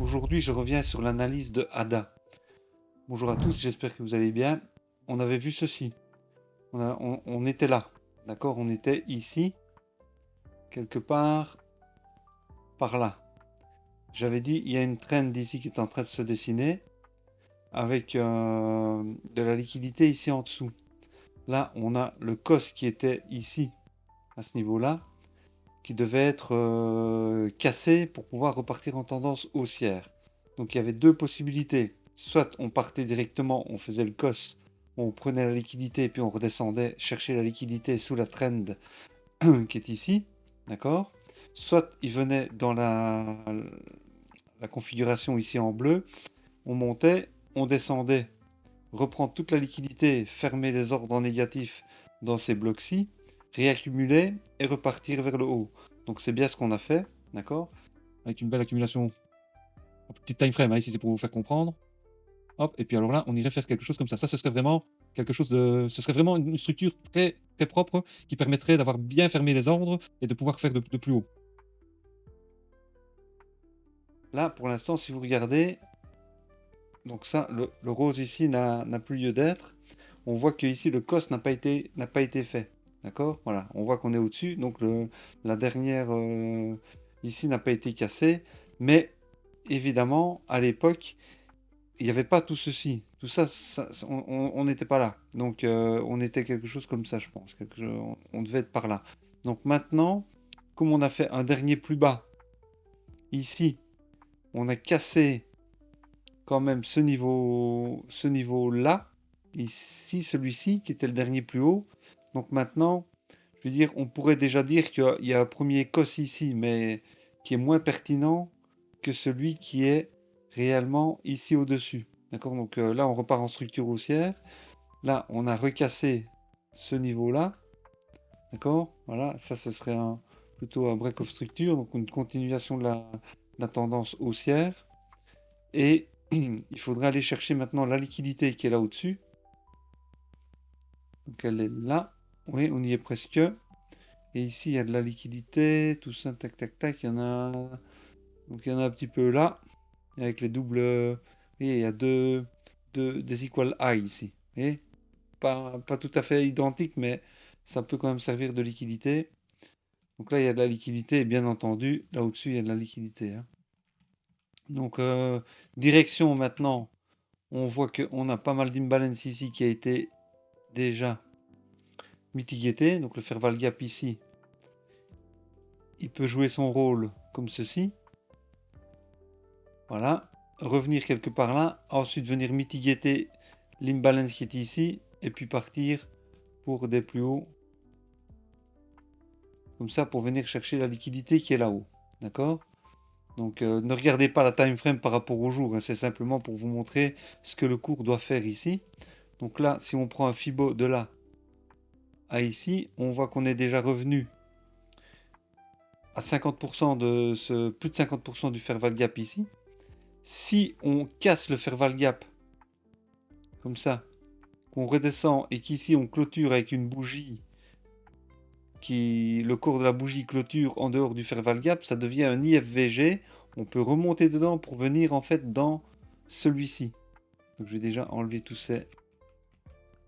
Aujourd'hui, je reviens sur l'analyse de ADA. Bonjour à tous, j'espère que vous allez bien. On avait vu ceci. On était là, d'accord? On était ici, quelque part, par là. J'avais dit, il y a une trend ici qui est en train de se dessiner, avec de la liquidité ici en dessous. Là, on a le COS qui était ici, à ce niveau-là, qui devait être cassé pour pouvoir repartir en tendance haussière. Donc il y avait deux possibilités. Soit on partait directement, on faisait le COS, on prenait la liquidité et puis on redescendait chercher la liquidité sous la trend qui est ici. D'accord? Soit il venait dans la configuration ici en bleu, on montait, on descendait, reprendre toute la liquidité, fermer les ordres en négatif dans ces blocs-ci, réaccumuler et repartir vers le haut. Donc c'est bien ce qu'on a fait, d'accord? Avec une belle accumulation, un petit time frame, hein, ici c'est pour vous faire comprendre. Hop, et puis alors là, on irait faire quelque chose comme ça. Ça, ce serait vraiment quelque chose de... Ce serait vraiment une structure très, très propre qui permettrait d'avoir bien fermé les ordres et de pouvoir faire de plus haut. Là, pour l'instant, si vous regardez, donc ça, le rose ici n'a plus lieu d'être. On voit que ici le COS n'a pas été fait. D'accord? Voilà, on voit qu'on est au-dessus. Donc la dernière ici n'a pas été cassée. Mais évidemment, à l'époque, il n'y avait pas tout ceci. Tout ça, on n'était pas là. Donc on était quelque chose comme ça, je pense. On devait être par là. Donc maintenant, comme on a fait un dernier plus bas, ici, on a cassé quand même ce niveau-là, ici, celui-ci, qui était le dernier plus haut. Donc maintenant, je veux dire, on pourrait déjà dire qu'il y a un premier COS ici, mais qui est moins pertinent que celui qui est réellement ici au-dessus. D'accord? Donc là, on repart en structure haussière. Là, on a recassé ce niveau-là. D'accord? Voilà, ça, ce serait plutôt un break of structure, donc une continuation de la tendance haussière. Et il faudrait aller chercher maintenant la liquidité qui est là au-dessus. Donc elle est là. Oui, on y est presque. Et ici, il y a de la liquidité, tout ça, tac, tac, tac. Il y en a. Donc il y en a un petit peu là. Avec les doubles. Oui, il y a des equal high ici. Et pas tout à fait identique, mais ça peut quand même servir de liquidité. Donc là, il y a de la liquidité, et bien entendu, là au-dessus, il y a de la liquidité, hein. Donc, direction maintenant, on voit qu'on a pas mal d'imbalance ici qui a été déjà mitigé. Donc le fair value gap ici, il peut jouer son rôle comme ceci. Voilà. Revenir quelque part là. Ensuite venir mitiguer l'imbalance qui est ici. Et puis partir pour des plus hauts. Comme ça pour venir chercher la liquidité qui est là-haut. D'accord? Donc ne regardez pas la time frame par rapport au jour. Hein, c'est simplement pour vous montrer ce que le cours doit faire ici. Donc là, si on prend un Fibo de là à ici, on voit qu'on est déjà revenu à 50% de ce, plus de 50% du fair value gap ici. Si on casse le fair value gap comme ça, qu'on redescend et qu'ici on clôture avec une bougie qui le cours de la bougie clôture en dehors du fair value gap, ça devient un IFVG. On peut remonter dedans pour venir en fait dans celui-ci. Donc je vais déjà enlever tous ces...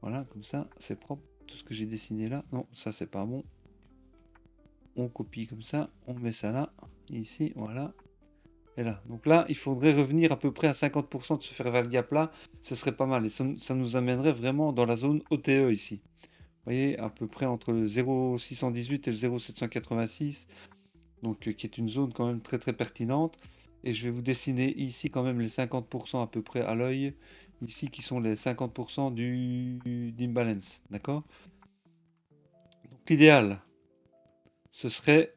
Voilà, comme ça, c'est propre. Tout ce que j'ai dessiné là. Non, ça c'est pas bon. On copie comme ça, on met ça là, ici, voilà. Et là. Donc là, il faudrait revenir à peu près à 50% de ce fair value gap là. Ce serait pas mal. Et ça nous amènerait vraiment dans la zone OTE ici. Vous voyez, à peu près entre le 0,618 et le 0,786. Donc qui est une zone quand même très très pertinente. Et je vais vous dessiner ici quand même les 50% à peu près à l'œil. Ici qui sont les 50% d'imbalance. D'accord? Donc l'idéal, ce serait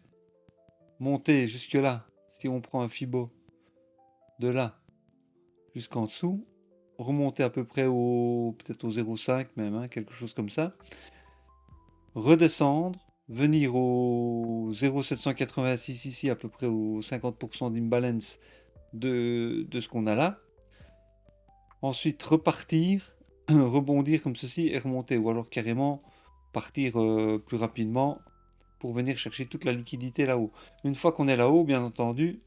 monter jusque là. Si on prend un Fibo de là jusqu'en dessous, remonter à peu près peut-être au 0,5 même, hein, quelque chose comme ça. Redescendre, venir au 0,786 ici, à peu près au 50% d'imbalance de ce qu'on a là. Ensuite repartir, rebondir comme ceci et remonter. Ou alors carrément partir plus rapidement pour venir chercher toute la liquidité là-haut. Une fois qu'on est là-haut, bien entendu,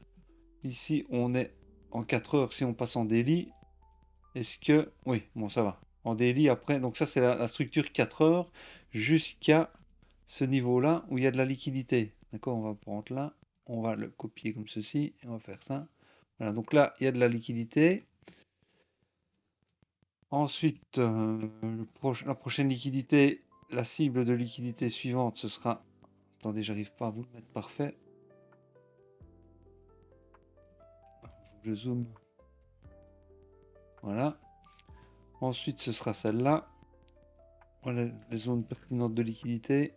ici on est en 4 heures, si on passe en daily, est-ce que... Oui, bon, ça va. En daily, après, donc ça, c'est la structure 4 heures jusqu'à ce niveau-là où il y a de la liquidité. D'accord, on va prendre là, on va le copier comme ceci, et on va faire ça. Voilà, donc là, il y a de la liquidité. Ensuite, la prochaine liquidité, la cible de liquidité suivante, ce sera... Attendez, j'arrive pas à vous le mettre parfait. Je zoome. Voilà. Ensuite, ce sera celle-là. Voilà les zones pertinentes de liquidité.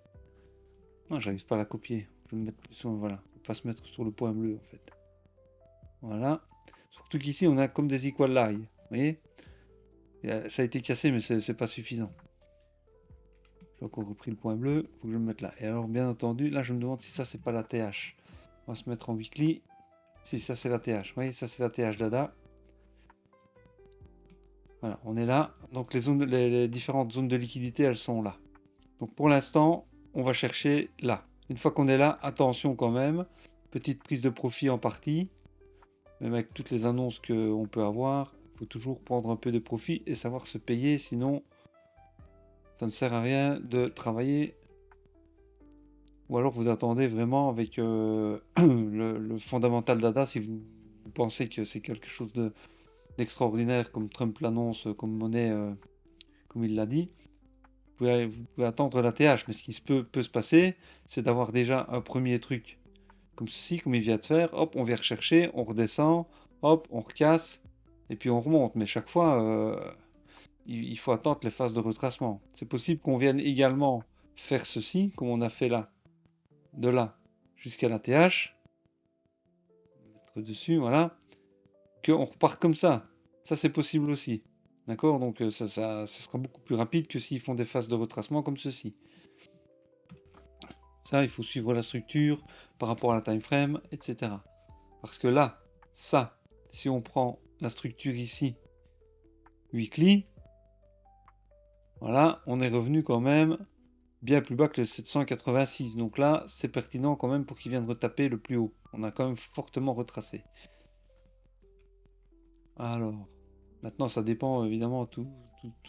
Non, j'arrive pas à la copier. Je vais me mettre plus sur... Voilà. Faut pas se mettre sur le point bleu, en fait. Voilà. Surtout qu'ici, on a comme des equal lie. Vous voyez? Ça a été cassé, mais c'est pas suffisant. J'ai encore repris le point bleu. Faut que je me mette là. Et alors, bien entendu, là, je me demande si ça, c'est pas la TH. On va se mettre en weekly. Si, ça, c'est la TH. Vous voyez, ça, c'est la TH dada. Voilà, on est là. Donc, les différentes zones de liquidité, elles sont là. Donc, pour l'instant, on va chercher là. Une fois qu'on est là, attention quand même. Petite prise de profit en partie. Même avec toutes les annonces qu'on peut avoir, il faut toujours prendre un peu de profit et savoir se payer. Sinon, ça ne sert à rien de travailler. Ou alors vous attendez vraiment avec le fondamental data si vous pensez que c'est quelque chose d'extraordinaire comme Trump l'annonce comme monnaie, comme il l'a dit. Vous pouvez attendre la TH, mais ce qui peut se passer, c'est d'avoir déjà un premier truc comme ceci, comme il vient de faire. Hop, on vient rechercher, on redescend, hop, on recasse, et puis on remonte. Mais chaque fois, il faut attendre les phases de retracement. C'est possible qu'on vienne également faire ceci, comme on a fait là, de là jusqu'à la TH, mettre dessus, voilà, qu'on reparte comme ça. Ça, c'est possible aussi. D'accord? Donc, ça sera beaucoup plus rapide que s'ils font des phases de retracement comme ceci. Ça, il faut suivre la structure par rapport à la time frame, etc. Parce que là, ça, si on prend la structure ici, weekly, voilà, on est revenu quand même bien plus bas que le 786. Donc là, c'est pertinent quand même pour qu'il vienne retaper le plus haut. On a quand même fortement retracé. Alors, maintenant, ça dépend évidemment tout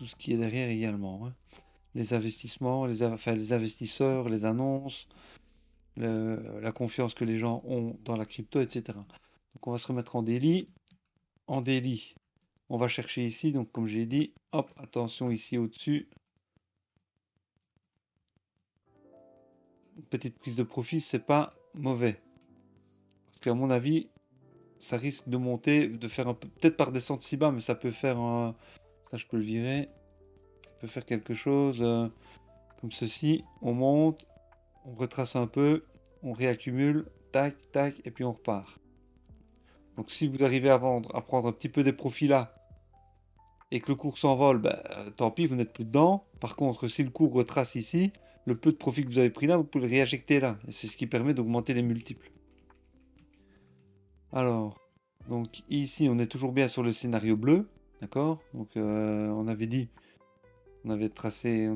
ce qui est derrière également, hein. Les investissements, les investisseurs, les annonces, la confiance que les gens ont dans la crypto, etc. Donc on va se remettre en daily. En daily, on va chercher ici. Donc comme j'ai dit, hop, attention ici au-dessus. Petite prise de profit, c'est pas mauvais. Parce qu'à mon avis, ça risque de monter, de faire un peu, peut-être par descente si bas, mais ça peut faire un... Ça, je peux le virer. Ça peut faire quelque chose comme ceci. On monte, on retrace un peu, on réaccumule, tac, tac, et puis on repart. Donc si vous arrivez à vendre, à prendre un petit peu des profits là, et que le cours s'envole, bah, tant pis, vous n'êtes plus dedans. Par contre, si le cours retrace ici, le peu de profit que vous avez pris là, vous pouvez le réinjecter là. Et c'est ce qui permet d'augmenter les multiples. Alors, donc ici, on est toujours bien sur le scénario bleu. D'accord? Donc, on avait dit, on avait tracé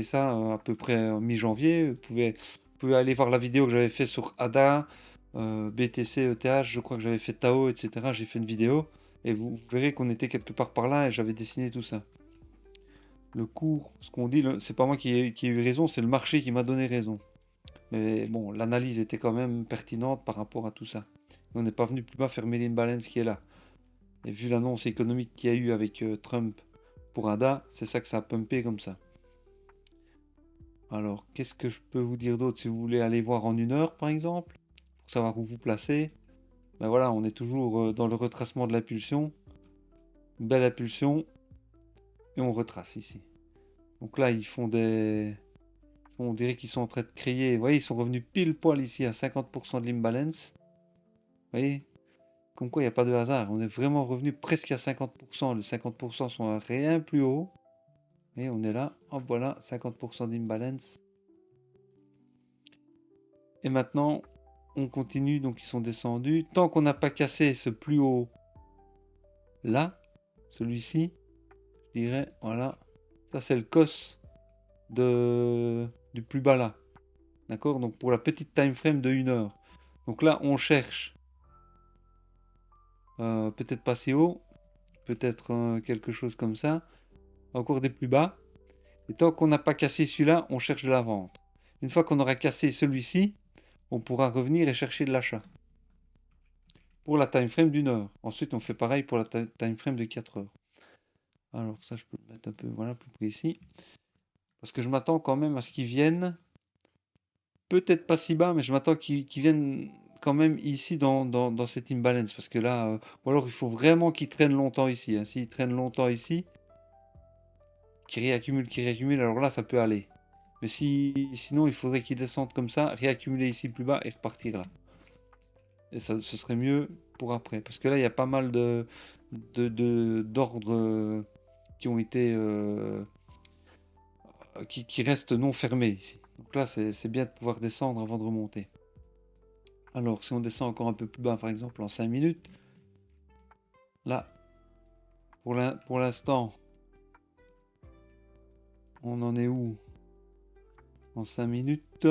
ça à peu près en mi-janvier. Vous pouvez aller voir la vidéo que j'avais fait sur ADA, BTC, ETH, je crois que j'avais fait Tao, etc. J'ai fait une vidéo. Et vous verrez qu'on était quelque part par là et j'avais dessiné tout ça. Le cours, ce qu'on dit, c'est pas moi qui ai eu raison, c'est le marché qui m'a donné raison. Mais bon, l'analyse était quand même pertinente par rapport à tout ça. On n'est pas venu plus bas fermer l'imbalance qui est là. Et vu l'annonce économique qu'il y a eu avec Trump pour ADA, c'est ça que ça a pumpé comme ça. Alors, qu'est-ce que je peux vous dire d'autre si vous voulez aller voir en 1 heure par exemple, pour savoir où vous placer. Ben voilà, on est toujours dans le retracement de l'impulsion. Belle impulsion. Et on retrace ici. Donc là, ils font des... On dirait qu'ils sont en train de créer... Vous voyez, ils sont revenus pile poil ici à 50% de l'imbalance. Vous voyez? Comme quoi, il n'y a pas de hasard. On est vraiment revenu presque à 50%. Les 50% sont à rien plus haut. Et on est là. Hop, voilà, 50% d'imbalance. Et maintenant, on continue. Donc, ils sont descendus. Tant qu'on n'a pas cassé ce plus haut là, celui-ci, je dirais, voilà. Ça, c'est le cos du plus bas là. D'accord? Donc, pour la petite time frame de 1 heure. Donc là, on cherche peut-être pas si haut, peut-être quelque chose comme ça, encore des plus bas. Et tant qu'on n'a pas cassé celui-là, on cherche de la vente. Une fois qu'on aura cassé celui-ci, on pourra revenir et chercher de l'achat. Pour la time frame d'une heure. Ensuite, on fait pareil pour la time frame de 4 heures. Alors ça, je peux le mettre un peu, voilà, plus précis. Parce que je m'attends quand même à ce qu'ils viennent, peut-être pas si bas, mais je m'attends qu'ils viennent quand même ici dans cet imbalance. Parce que là, ou alors il faut vraiment qu'ils traînent longtemps ici. Hein. S'ils traînent longtemps ici, qu'ils réaccumulent, alors là, ça peut aller. Mais sinon, il faudrait qu'ils descendent comme ça, réaccumuler ici plus bas et repartir là. Et ça, ce serait mieux pour après. Parce que là, il y a pas mal d'ordres qui ont été... qui restent non fermés ici. Donc là, c'est bien de pouvoir descendre avant de remonter. Alors, si on descend encore un peu plus bas, par exemple, en 5 minutes, là, pour l'instant, on en est où? En 5 minutes.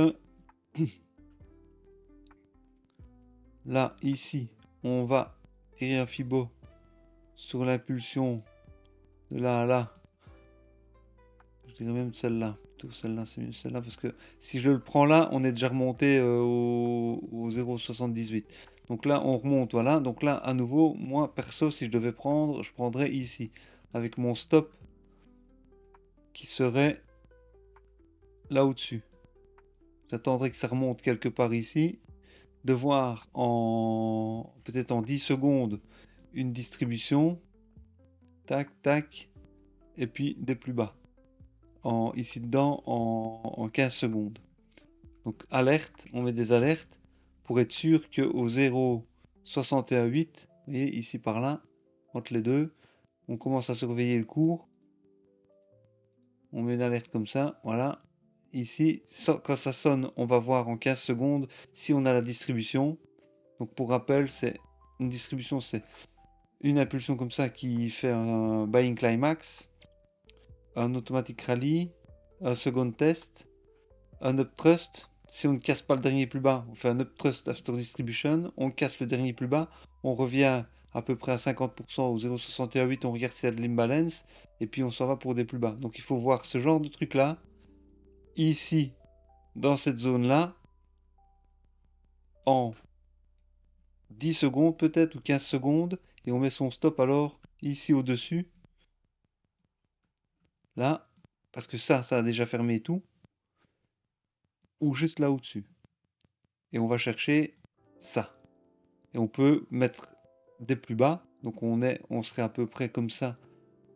Là, ici, on va tirer un Fibo sur l'impulsion de là à là. Je dirais même celle-là. Plutôt celle-là, c'est mieux celle-là. Parce que si je le prends là, on est déjà remonté au 0,78. Donc là, on remonte, voilà. Donc là, à nouveau, moi, perso, si je devais prendre, je prendrais ici. Avec mon stop qui serait là au-dessus. J'attendrai que ça remonte quelque part ici. De voir en peut-être en 10 secondes une distribution. Tac, tac. Et puis des plus bas. Ici dedans en 15 secondes. Donc alerte, on met des alertes pour être sûr qu'au 0,618, vous voyez ici par là, entre les deux, on commence à surveiller le cours. On met une alerte comme ça, voilà. Ici, quand ça sonne, on va voir en 15 secondes si on a la distribution. Donc pour rappel, c'est une distribution, c'est une impulsion comme ça qui fait un buying climax, un automatic rally, un second test, un upthrust. Si on ne casse pas le dernier plus bas, on fait un upthrust after distribution, on casse le dernier plus bas, on revient à peu près à 50% au 0,618, on regarde s'il y a de l'imbalance, et puis on s'en va pour des plus bas. Donc il faut voir ce genre de truc là, ici, dans cette zone là, en 10 secondes peut-être, ou 15 secondes, et on met son stop alors ici au-dessus, là, parce que ça a déjà fermé et tout, ou juste là au-dessus. Et on va chercher ça. Et on peut mettre des plus bas. Donc on serait à peu près comme ça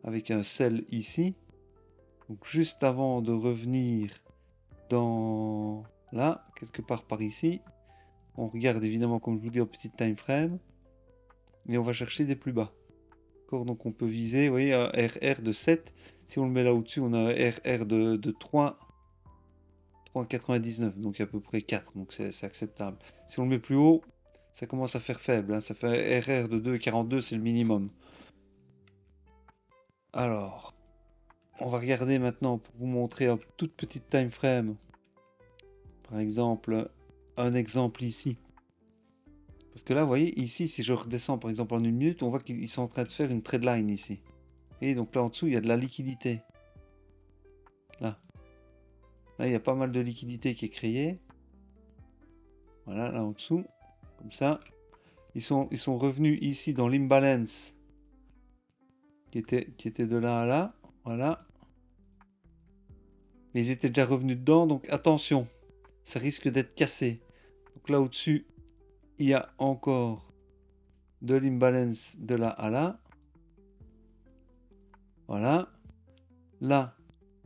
avec un sel ici. Donc juste avant de revenir dans là, quelque part par ici, on regarde évidemment comme je vous dis en petit time frame et on va chercher des plus bas. D'accord, donc on peut viser, vous voyez, un RR de 7. Si on le met là au-dessus, on a un RR de 3. 3,99, donc à peu près 4, donc c'est acceptable. Si on le met plus haut, ça commence à faire faible, hein. Ça fait RR de 2,42, c'est le minimum. Alors, on va regarder maintenant pour vous montrer une toute petite time frame. Par exemple, un exemple ici. Parce que là, vous voyez, ici, si je redescends par exemple en 1 minute, on voit qu'ils sont en train de faire une trade line ici. Et donc là en dessous, il y a de la liquidité. Là. Là, il y a pas mal de liquidité qui est créée. Voilà, là en dessous. Comme ça. Ils sont revenus ici dans l'imbalance qui était de là à là. Voilà. Mais ils étaient déjà revenus dedans, donc attention. Ça risque d'être cassé. Donc là au-dessus, il y a encore de l'imbalance de là à là. Voilà. Là,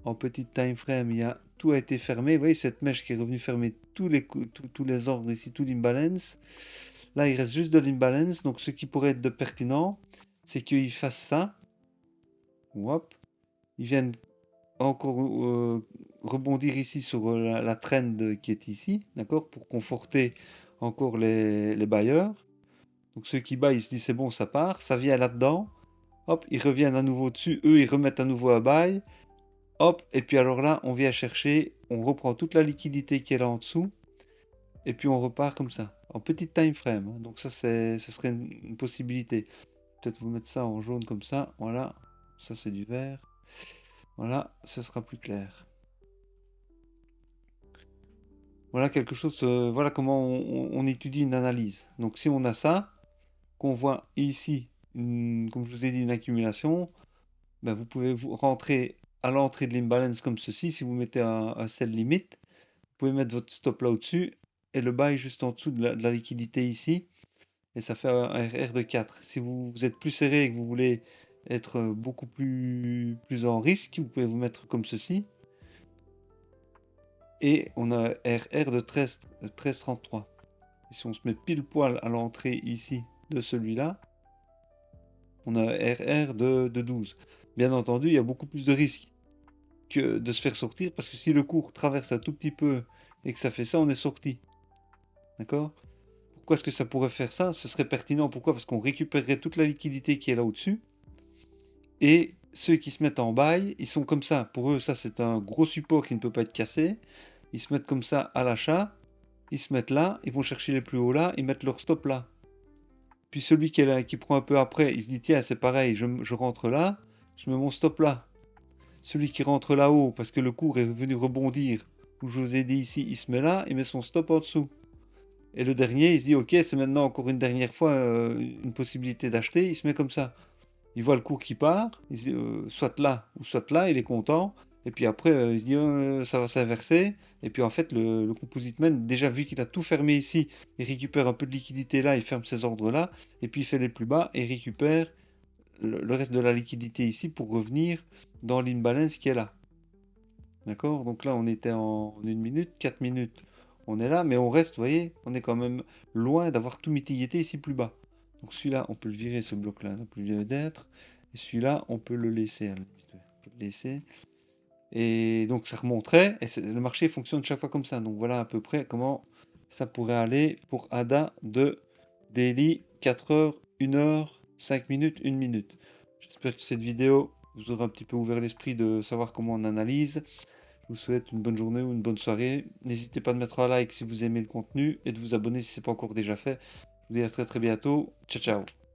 en petite time frame, tout a été fermé. Vous voyez cette mèche qui est revenue fermer tous les ordres ici, tout l'imbalance. Là, il reste juste de l'imbalance. Donc ce qui pourrait être de pertinent, c'est qu'ils fassent ça. Hop. Ils viennent encore rebondir ici sur la trend qui est ici, d'accord, pour conforter encore les bailleurs. Donc ceux qui buy, ils se disent c'est bon, ça part, ça vient là-dedans. Hop, ils reviennent à nouveau dessus, eux ils remettent à nouveau à buy. Hop, et puis alors là, on vient chercher, on reprend toute la liquidité qui est là en dessous. et puis on repart comme ça, en petite time frame, hein. Donc ça, ce serait une possibilité. Peut-être vous mettre ça en jaune comme ça, voilà. Ça, c'est du vert. Voilà, ce sera plus clair. Voilà quelque chose, voilà comment on étudie une analyse. Donc si on a ça, qu'on voit ici, comme je vous ai dit, une accumulation, ben, vous pouvez vous rentrer à l'entrée de l'imbalance comme ceci. Si vous mettez un sell limit, vous pouvez mettre votre stop là au-dessus et le buy juste en dessous de la liquidité ici. Et ça fait un RR de 4. Si vous êtes plus serré et que vous voulez être beaucoup plus en risque, vous pouvez vous mettre comme ceci. Et on a RR de 13,33. Et si on se met pile poil à l'entrée ici de celui-là, on a RR de 12. Bien entendu, il y a beaucoup plus de risques que de se faire sortir, parce que si le cours traverse un tout petit peu et que ça fait ça, on est sorti. D'accord? Pourquoi est-ce que ça pourrait faire ça? Ce serait pertinent. Pourquoi? Parce qu'on récupérerait toute la liquidité qui est là au-dessus. Et ceux qui se mettent en bail, ils sont comme ça. Pour eux, ça, c'est un gros support qui ne peut pas être cassé. Ils se mettent comme ça à l'achat. Ils se mettent là. Ils vont chercher les plus hauts là. Ils mettent leur stop là. Puis celui qui est là, qui prend un peu après, il se dit, tiens, c'est pareil, je rentre là. Je mets mon stop là. Celui qui rentre là-haut, parce que le cours est venu rebondir, où je vous ai dit ici, il se met là. Il met son stop en dessous. Et le dernier, il se dit, ok, c'est maintenant encore une dernière fois une possibilité d'acheter. Il se met comme ça. Il voit le cours qui part, il se dit, soit là ou soit là, il est content. Et puis après, il se dit, ça va s'inverser. Et puis en fait, le composite man, déjà vu qu'il a tout fermé ici, il récupère un peu de liquidité là, il ferme ses ordres là. Et puis il fait les plus bas et récupère le reste de la liquidité ici pour revenir dans l'imbalance qui est là. D'accord? Donc là, on était en 1 minute, 4 minutes. On est là, mais on reste, vous voyez, on est quand même loin d'avoir tout mitigué ici plus bas. Donc celui-là, on peut le virer, ce bloc-là, n'a plus lieu d'être. Et celui-là, on peut le laisser, à la limite, ouais. On peut le laisser. Et donc ça remonterait, et le marché fonctionne chaque fois comme ça. Donc voilà à peu près comment ça pourrait aller pour ADA de daily 4 heures, 1 heure, 5 minutes, 1 minute. J'espère que cette vidéo vous aura un petit peu ouvert l'esprit de savoir comment on analyse. Je vous souhaite une bonne journée ou une bonne soirée. N'hésitez pas de mettre un like si vous aimez le contenu et de vous abonner si ce n'est pas encore déjà fait. Je vous dis à très très bientôt. Ciao ciao.